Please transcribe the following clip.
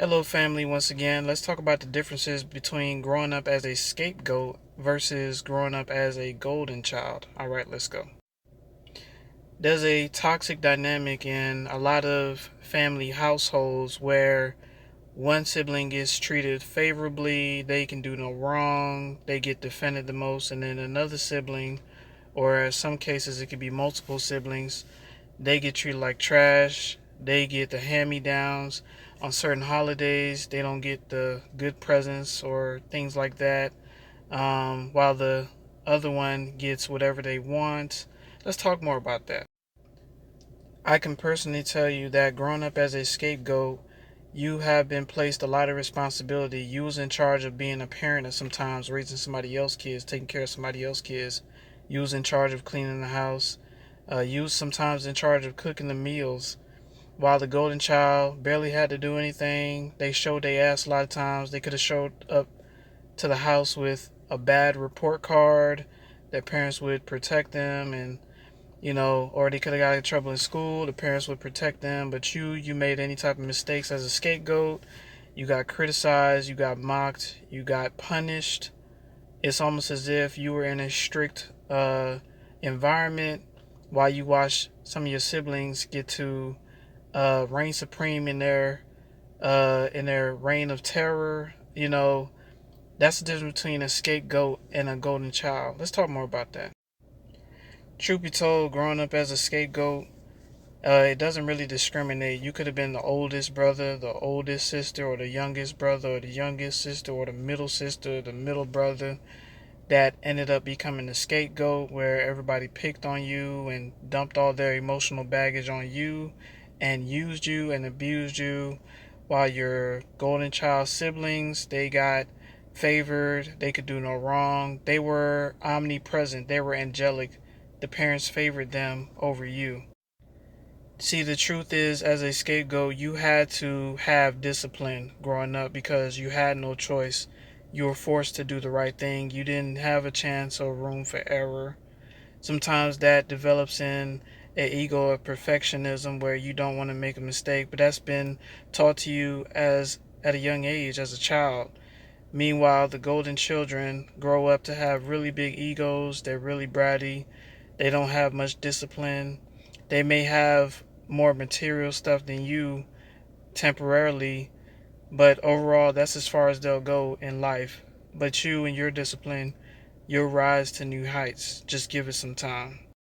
Hello, family, once again. Let's talk about the differences between growing up as a scapegoat versus growing up as a golden child. All right, let's go. There's a toxic dynamic in a lot of family households where one sibling gets treated favorably, they can do no wrong, they get defended the most, and then another sibling, or in some cases, it could be multiple siblings, they get treated like trash. They get the hand-me-downs. On certain holidays, they don't get the good presents or things like that. While the other one gets whatever they want. Let's talk more about that. I can personally tell you that growing up as a scapegoat, you have been placed a lot of responsibility. You was in charge of being a parent and sometimes raising somebody else's kids, taking care of somebody else's kids. You was in charge of cleaning the house. You was sometimes in charge of cooking the meals. While the golden child barely had to do anything, they showed their ass a lot of times. They could have showed up to the house with a bad report card. Their parents would protect them, and or they could have got in trouble in school. The parents would protect them, but you made any type of mistakes as a scapegoat. You got criticized, you got mocked, you got punished. It's almost as if you were in a strict environment while you watch some of your siblings get to reign supreme in their reign of terror. That's the difference between a scapegoat and a golden child. Let's talk more about that. Truth be told, growing up as a scapegoat, it doesn't really discriminate. You could have been the oldest brother, the oldest sister, or the youngest brother, or the youngest sister, or the middle sister, the middle brother that ended up becoming the scapegoat, where everybody picked on you and dumped all their emotional baggage on you and used you and abused you, while your golden child siblings, they got favored. They could do no wrong. They were omnipresent. They were angelic. The parents favored them over you. See, the truth is, as a scapegoat, you had to have discipline growing up because you had no choice. You were forced to do the right thing. You didn't have a chance or room for error. Sometimes that develops in an ego of perfectionism where you don't want to make a mistake, but that's been taught to you as at a young age as a child. Meanwhile, the golden children grow up to have really big egos. They're really bratty. They don't have much discipline. They may have more material stuff than you temporarily, but overall, that's as far as they'll go in life. But you and your discipline, you'll rise to new heights. Just give it some time.